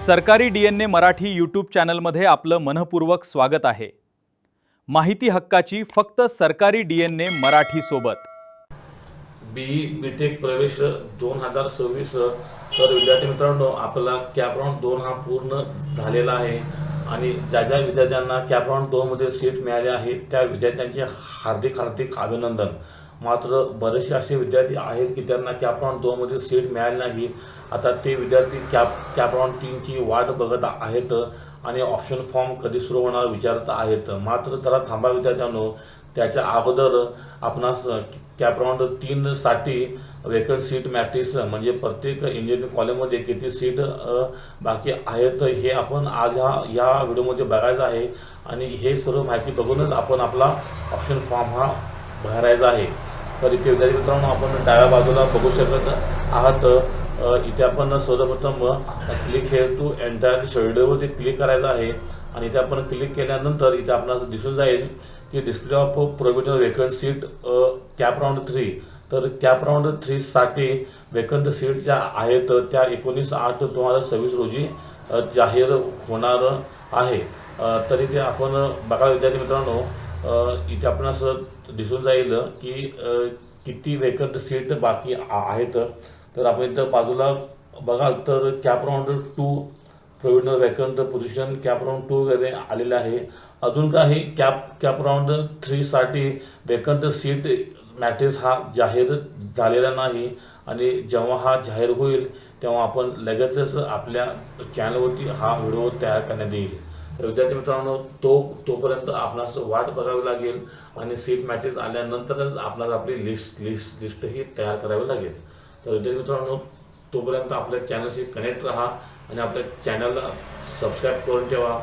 सरकारी DNA Marathi YouTube चॅनलमध्ये आपलं मनपूर्वक स्वागत आहे। माहिती हक्काची फक्त सरकारी DNA मराठी सोबत। BE BTech प्रवेश 2026 तर विद्यार्थी मित्रांनो, आपला कॅप राऊंड 2 हा पूर्ण झालेला आहे आणि ज्या ज्या विद्यार्थ्यांना कॅप राऊंड 2 मध्ये सीट मिळाली आहे त्या विद्यार्थ्यांचे हार्दिक अभिनंदन। मात्र बरेचसे असे विद्यार्थी आहेत की त्यांना कॅप राऊंड 2 मध्ये सीट मिळाली नाही। आता ते विद्यार्थी कॅप राऊंड 3 ची वाट बघत आहेत आणि ऑप्शन फॉर्म कधी सुरू होणार विचारत आहेत। मात्र जरा थांबा विद्यार्थ्यांनो, त्याच्या अगोदर आपणास कॅप राऊंड 3 साठी वेकंट सीट मॅट्रिक्स म्हणजे प्रत्येक इंजिनिअरिंग कॉलेजमध्ये किती सीट बाकी आहेत हे आपण आज या व्हिडिओमध्ये बघायचं आहे आणि हे सर्व माहिती बघूनच आपण आपला ऑप्शन फॉर्म हा भरायचा आहे। तर इथे विद्यार्थी मित्रांनो, आपण डाव्या बाजूला बघू शकत आहात। इथे आपण सर्वप्रथम क्लिक हेअर टू एंटायर शेड्यूलवरती क्लिक करायचं आहे आणि इथे आपण क्लिक केल्यानंतर इथे आपल्याला दिसून जाईल की display of provisional vacant seat cap round 3। तर कॅप राऊंड 3 साठी वेकंट सीट ज्या आहेत त्या 19/8/2026 रोजी जाहीर होणार आहे। तर इथे आपण बघा विद्यार्थी मित्रांनो, इथे आपणास दिसून जाईल की किती वेकंट सीट बाकी आहेत। तर आपण इथं बाजूला बघाल तर cap round 2 provisional vacant position cap round 2 वगैरे आलेले आहे। अजून काही कॅप राऊंड 3 साठी वेकंट सीट मॅट्रिक्स हा जाहीर झालेला नाही आणि जेव्हा हा जाहीर होईल तेव्हा आपण लगेचच आपल्या चॅनलवरती हा व्हिडिओ तयार करण्यात येईल। तर विद्यार्थी मित्रांनो, तोपर्यंत आपणास वाट बघावी लागेल आणि सीट मॅट्रिक्स आल्यानंतरच आपणास आपली लिस्ट ही तयार करावी लागेल। तर विद्यार्थी मित्रांनो, तोपर्यंत आपल्या चॅनलशी कनेक्ट राहा आणि आपल्या चॅनलला सबस्क्राईब करून ठेवा।